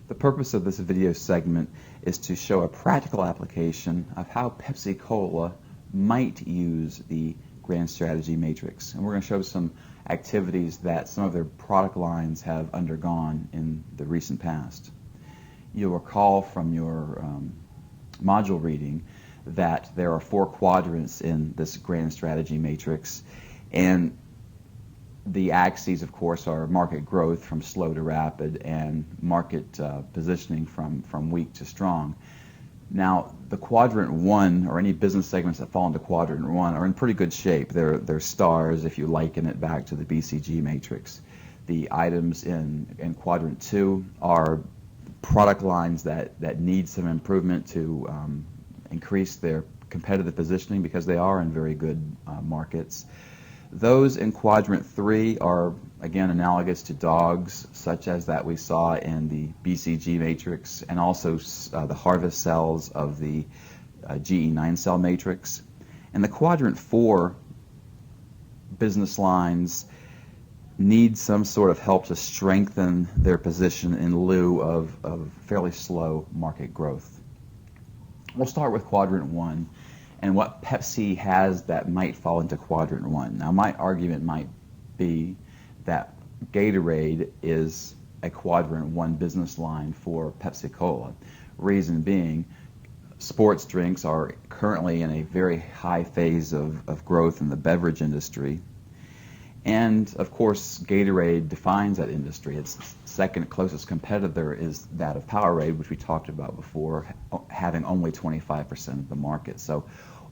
The purpose of this video segment is to show a practical application of how Pepsi-Cola might use the Grand Strategy Matrix. And we're going to show some activities that some of their product lines have undergone in the recent past. You'll recall from your module reading that there are 4 quadrants in this Grand Strategy Matrix, and the axes, of course, are market growth from slow to rapid and market positioning from weak to strong. Now, the Quadrant 1, or any business segments that fall into Quadrant 1, are in pretty good shape. They're stars if you liken it back to the BCG matrix. The items in Quadrant 2 are product lines that need some improvement to increase their competitive positioning because they are in very good markets. Those in Quadrant 3 are, again, analogous to dogs, such as that we saw in the BCG matrix, and also the harvest cells of the GE 9-cell matrix. And the Quadrant 4 business lines need some sort of help to strengthen their position in lieu of fairly slow market growth. We'll start with Quadrant 1. And what Pepsi has that might fall into Quadrant 1. Now, my argument might be that Gatorade is a Quadrant 1 business line for Pepsi-Cola. Reason being, sports drinks are currently in a very high phase of growth in the beverage industry. And, of course, Gatorade defines that industry. Its second closest competitor is that of Powerade, which we talked about before, having only 25% of the market. So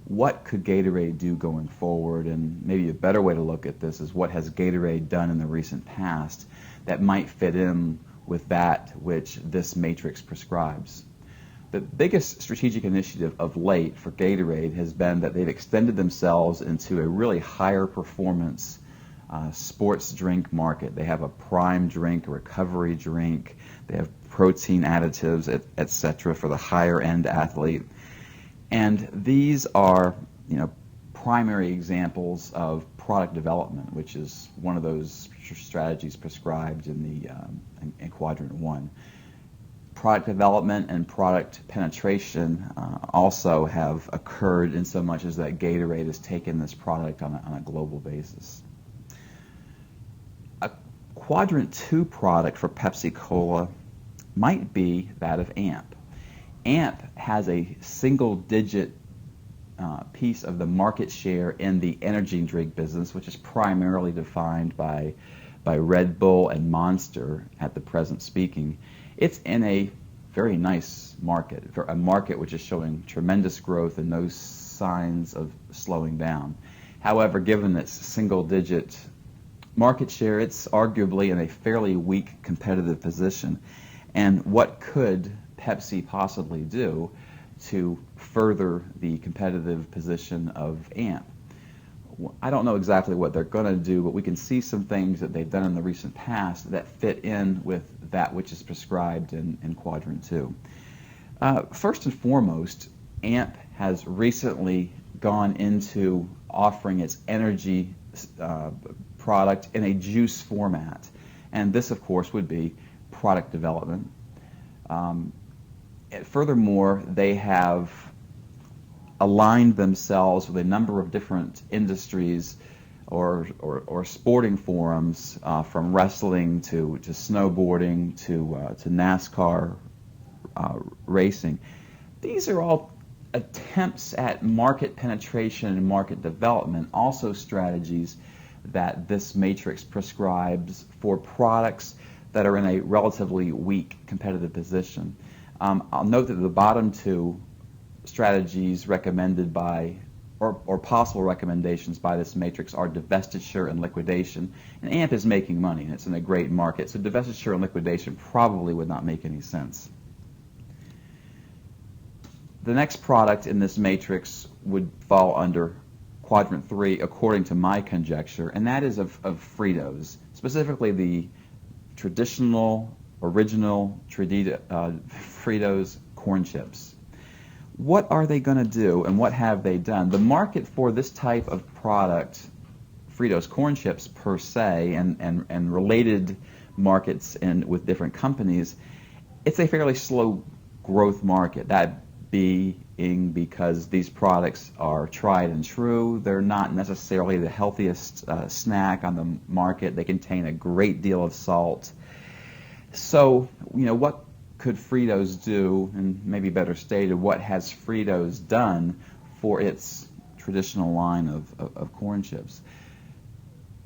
what could Gatorade do going forward? And maybe a better way to look at this is what has Gatorade done in the recent past that might fit in with that which this matrix prescribes. The biggest strategic initiative of late for Gatorade has been that they've extended themselves into a really higher performance sports drink market. They have a prime drink, a recovery drink, they have protein additives, etc. for the higher end athlete. And these are, primary examples of product development, which is one of those strategies prescribed in Quadrant 1. Product development and product penetration also have occurred in so much as that Gatorade has taken this product on a global basis. A Quadrant 2 product for Pepsi-Cola might be that of AMP. AMP has a single-digit piece of the market share in the energy drink business, which is primarily defined by Red Bull and Monster at the present speaking. It's in a very nice market, a market which is showing tremendous growth and no signs of slowing down. However, given its single-digit market share, it's arguably in a fairly weak competitive position. And what could Pepsi possibly do to further the competitive position of AMP? I don't know exactly what they're going to do, but we can see some things that they've done in the recent past that fit in with that which is prescribed in Quadrant 2. First and foremost, AMP has recently gone into offering its energy product in a juice format. And this, of course, would be product development. Furthermore, they have aligned themselves with a number of different industries or sporting forums, from wrestling to snowboarding to NASCAR racing. These are all attempts at market penetration and market development, also strategies that this matrix prescribes for products that are in a relatively weak competitive position. I'll note that the bottom 2 strategies recommended by, or possible recommendations by this matrix, are divestiture and liquidation. And AMP is making money, and it's in a great market, so divestiture and liquidation probably would not make any sense. The next product in this matrix would fall under Quadrant 3, according to my conjecture, and that is of Fritos, specifically the traditional, original Fritos corn chips. What are they going to do, and what have they done? The market for this type of product, Fritos corn chips per se, and related markets with different companies, it's a fairly slow growth market. That being because these products are tried and true. They're not necessarily the healthiest snack on the market. They contain a great deal of salt. So, what could Fritos do, and maybe better stated, what has Fritos done for its traditional line of corn chips?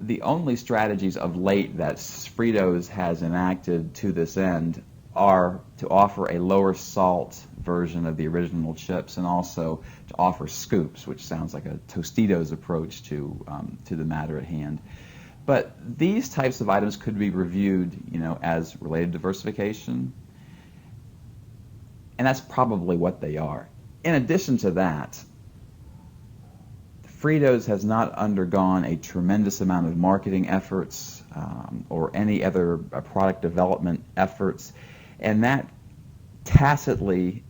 The only strategies of late that Fritos has enacted to this end are to offer a lower salt version of the original chips, and also to offer scoops, which sounds like a Tostitos approach to the matter at hand. But these types of items could be reviewed, as related diversification, and that's probably what they are. In addition to that, Fritos has not undergone a tremendous amount of marketing efforts or any other product development efforts, and that tacitly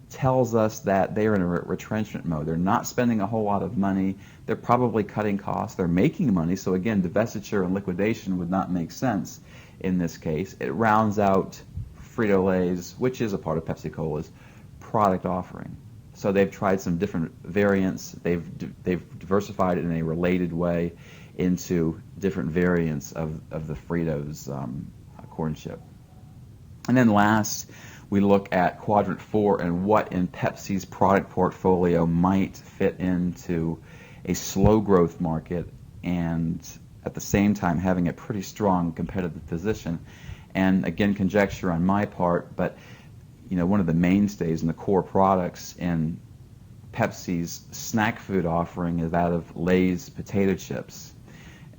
tells us that they are in a retrenchment mode. They're not spending a whole lot of money. They're probably cutting costs. They're making money, so again, divestiture and liquidation would not make sense in this case. It rounds out Frito-Lay's, which is a part of Pepsi-Cola's, product offering. So they've tried some different variants. They've diversified it in a related way into different variants of the Fritos corn chip. And then last, we look at Quadrant 4 and what in Pepsi's product portfolio might fit into a slow growth market and at the same time having a pretty strong competitive position. And again, conjecture on my part, but one of the mainstays and the core products in Pepsi's snack food offering is that of Lay's potato chips.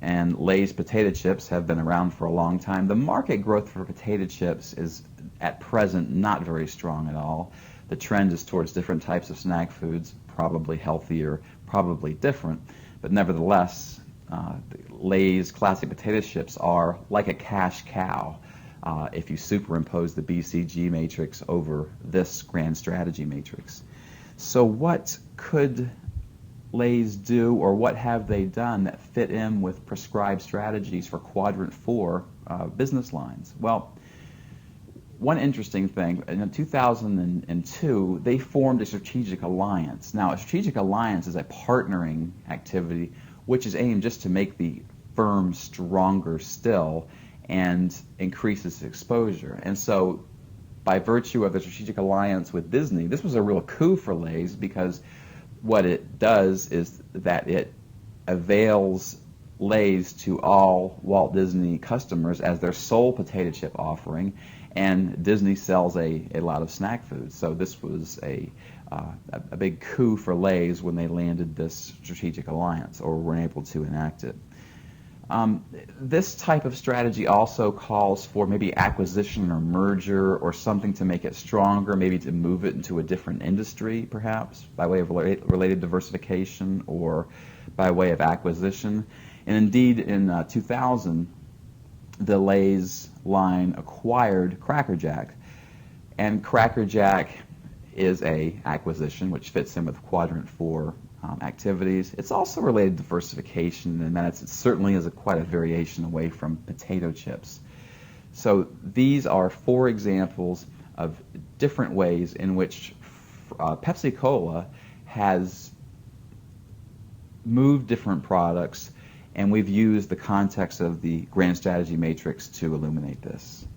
And Lay's potato chips have been around for a long time. The market growth for potato chips is at present not very strong at all. The trend is towards different types of snack foods, probably healthier, probably different, but nevertheless, Lay's classic potato chips are like a cash cow if you superimpose the BCG matrix over this grand strategy matrix. So what could Lay's do, or what have they done that fit in with prescribed strategies for Quadrant 4 business lines? Well, one interesting thing, in 2002, they formed a strategic alliance. Now, a strategic alliance is a partnering activity which is aimed just to make the firm stronger still and increase its exposure. And so, by virtue of the strategic alliance with Disney, this was a real coup for Lay's, because what it does is that it avails Lay's to all Walt Disney customers as their sole potato chip offering, and Disney sells a lot of snack foods. So this was a big coup for Lay's when they landed this strategic alliance, or were able to enact it. This type of strategy also calls for maybe acquisition or merger or something to make it stronger, maybe to move it into a different industry, perhaps, by way of related diversification or by way of acquisition. And indeed, in 2000, the Lay's line acquired Cracker Jack. And Cracker Jack is a acquisition which fits in with Quadrant 4 activities. It's also related to diversification, and that it certainly is quite a variation away from potato chips. So these are 4 examples of different ways in which Pepsi-Cola has moved different products, and we've used the context of the grand strategy matrix to illuminate this.